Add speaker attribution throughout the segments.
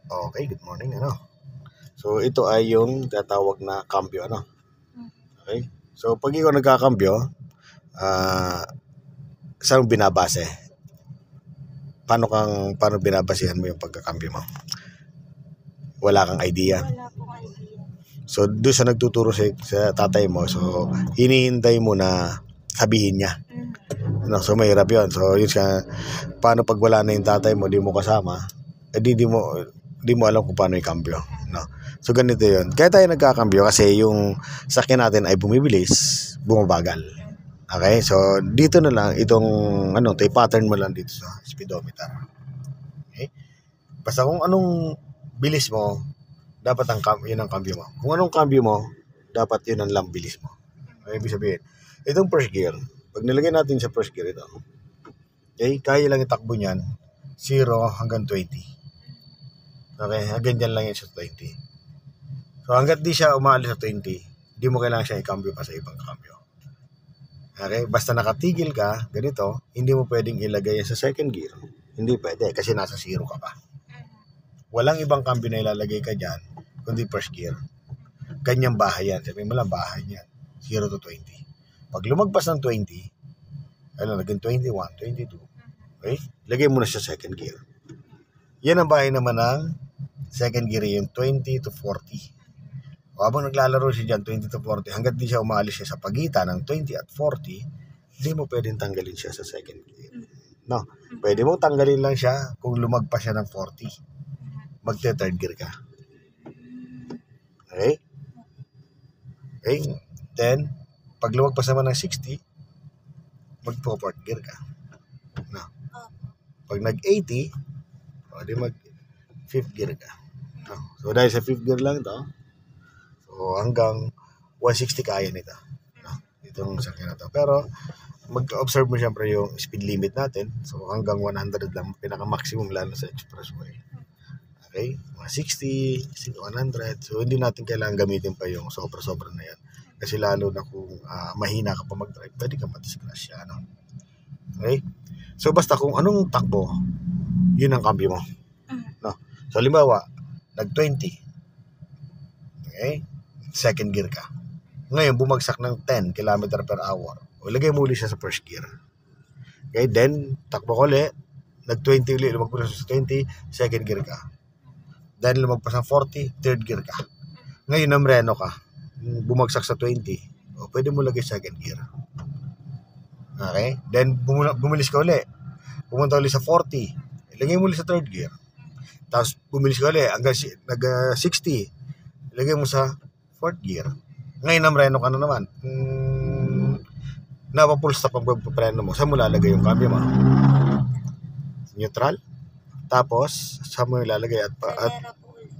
Speaker 1: Okay, good morning, So, ito ay yung tatawag na cambio, Okay? So, pag ikaw nagkakambyo, saan mo binabase? Paano binabasehan mo yung pagkakambyo mo? Wala kang idea.
Speaker 2: Wala pong idea.
Speaker 1: So, doon sa nagtuturo sa tatay mo, so, hinihintay mo na sabihin niya. So, mahirap yun. So, yun siya, paano pag wala na yung tatay mo, di mo kasama, di mo alam kung paano yung cambio. So, ganito yun. Kaya tayo nagkakambyo kasi yung sakyan natin ay bumibilis, bumabagal. Okay? So, dito na lang, ito pattern mo lang dito sa speedometer. Okay? Basta kung anong bilis mo, dapat yun ang cambio mo. Kung anong cambio mo, dapat yun ang lang bilis mo. Okay? Ibig sabihin, itong first gear, pag nilagay natin sa first gear ito, okay, kaya lang itakbo niyan, 0 hanggang 20. Okay? Hanggang dyan lang yan sa 20. So, hanggat di siya umaalis sa 20, di mo kailangan siya i-cambio pa sa ibang cambio. Okay? Basta nakatigil ka, ganito, hindi mo pwedeng ilagay sa second gear. Hindi pwede kasi nasa 0 ka pa. Walang ibang cambio na ilalagay ka dyan, kundi first gear. Ganyang bahay yan. Sabihin mo lang, bahay yan. 0 to 20. Pag lumagpas ng 20, naging 21, 22, okay? Lagay mo na siya second gear. Yan ang bahay naman ng second gear, yung 20 to 40. O habang naglalaro siya dyan, 20 to 40, hanggat di siya umaalis siya sa pagitan ng 20 at 40, di mo pwedeng tanggalin siya sa second gear. No, pwede mo tanggalin lang siya kung lumagpas siya ng 40. Magte-third gear ka. Okay? Okay? Then, pag lumagpas naman ng 60, magpo-fourth gear ka. No. Pag nag-80, di mag-fifth gear ka. No. So, dahil sa fifth gear lang ito, so, hanggang 160 kaya nito. No? Itong sakyan na to. Pero, mag-observe mo siyempre yung speed limit natin. So, hanggang 100 lang, pinaka-maximum lalo sa expressway. Okay? 160, 100. So, hindi natin kailangan gamitin pa yung sobra-sobra na yan. Kasi lalo na kung mahina ka pa mag-drive, pwede ka madisgrasya. Okay? So, basta kung anong takbo, yun ang cambio mo. No? So, halimbawa, nag-20. Okay? Second gear ka. Ngayon, bumagsak ng 10 km per hour. O, lagay mo ulit siya sa first gear. Okay? Then, takbo ko ulit. Nag-20 ulit, lumagpas sa 20, second gear ka. Then, lumagpas ng 40, third gear ka. Ngayon, namreno ka. Bumagsak sa 20. O, pwede mo lagay second gear. Okay? Then, bumilis ka ulit. Pumunta ulit sa 40. Ilagay mo ulit sa third gear. Tapos, bumilis ka ulit. Hanggang nag-60. Ilagay mo sa fourth gear. Ngayon, namreno ka na naman. Napapul stop ang pagpapreno mo. Saan mo lalagay yung cambio mo? Neutral. Tapos, saan mo ilalagay at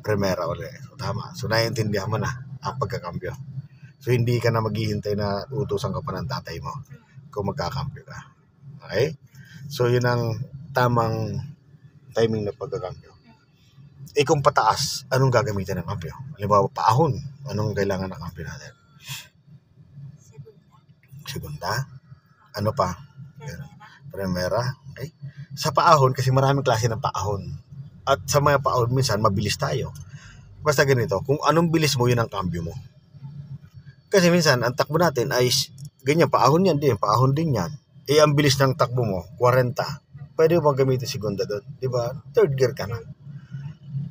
Speaker 1: primera ulit. So, tama. So, naiintindihan mo na ang pagkakambyo. So, hindi ka na maghihintay na utusan ka pa ng tatay mo kung magkakambyo ka. Okay? So, yun ang tamang timing ng pagkakambyo. Kung pataas, anong gagamitin ng cambio? Halimbawa, paahon. Anong kailangan ng cambio natin? Segunda. Ano pa? Primera. Okay? Sa paahon, kasi maraming klase ng paahon. At sa mga paahon, minsan, mabilis tayo. Basta ganito, kung anong bilis mo, yun ang cambio mo. Kasi minsan, ang takbo natin ay ganyan, paahon yan din, paahon din yan. Ang bilis ng takbo mo, 40. Pwede mo gamitin segunda doon. Diba? Third gear ka na.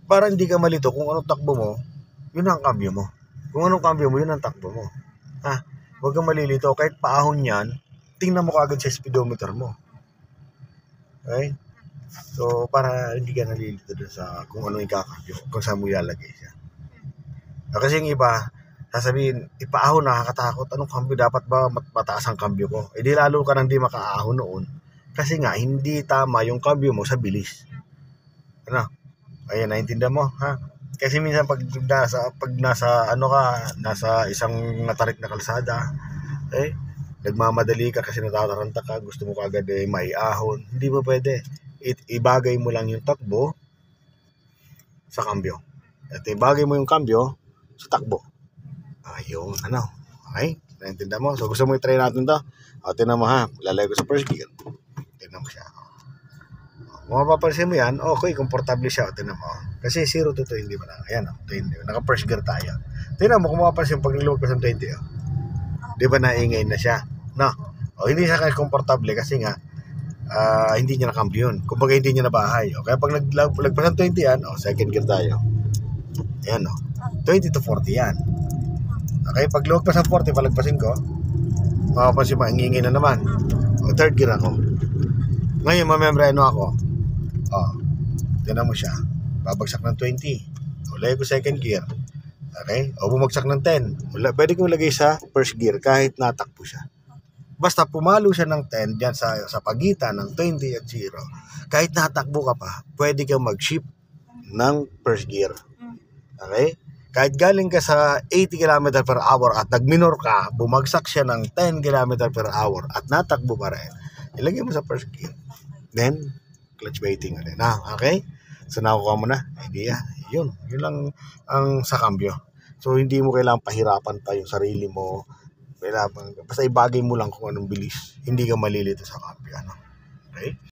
Speaker 1: Para hindi ka malito kung anong takbo mo, yun ang cambio mo. Kung anong cambio mo, yun ang takbo mo. Huwag kang malilito. Kahit paahon yan, tingnan mo kagad sa speedometer mo. Okay? So, para hindi ka nalilito doon sa kung ano yung kakambyo, kung saan mo ilalagay siya. Kasi yung iba, sasabihin, ipaahon, nakakatakot. Anong cambio? Dapat ba mataas ang cambio ko? Di lalo ka nang di makaahon noon. Kasi nga, hindi tama yung cambio mo sa bilis. Ayan, naintindihan mo, ha? Kasi minsan pag nasa isang natarik na kalsada, nagmamadali ka kasi natataranta ka, gusto mo kagad maiahon. Hindi mo pwede. Ibagay mo lang yung takbo sa cambio. At ibagay mo yung cambio sa takbo. Ayun, Okay? Naintindihan mo? So, gusto mo i-try natin to? Tingnan mo, ha? Lalagay ko sa first gear. Tingnan mo siya. Kung mapapansin mo yan, okay, komportable siya. Tingnan mo. Kasi 0 to 20 ba na? Ayan, 20. Naka-first gear tayo. Tingnan mo, kung mapapansin, pag nilumag pa sa 20, di ba naingay na siya? No? O, hindi siya kaya komportable kasi nga, hindi niya nakambyo yun. Kumbaga, hindi niya nabahay. O, kaya pag nagpas ng 20 yan, second gear tayo. Ayan, 20 to 40 yan. Okay, pag lumagpas ng 40, palagpasin ko, mapapansin mo, ingingay na naman. O, third gear ako. Ngayon, mamembreno ako. Tinan mo siya. Babagsak ng 20. Ulay ko second gear. Okay? O bumagsak ng 10. Pwede kong lagay sa first gear kahit natakbo siya. Basta pumalo siya ng 10 dyan sa pagitan ng 20 at 0. Kahit natakbo ka pa, pwede kang mag-shift ng first gear. Okay? Kahit galing ka sa 80 km per hour at nagminor ka, bumagsak siya ng 10 km per hour at natakbo pa rin, ilagay mo sa first gear. Then, clutch baiting ulit. Okay? So, nakukuha mo na. Idea. Yun lang ang sa cambio. So, hindi mo kailangang pahirapan pa yung sarili mo. Basta ibagay mo lang kung anong bilis. Hindi ka malilito sa cambio. Okay?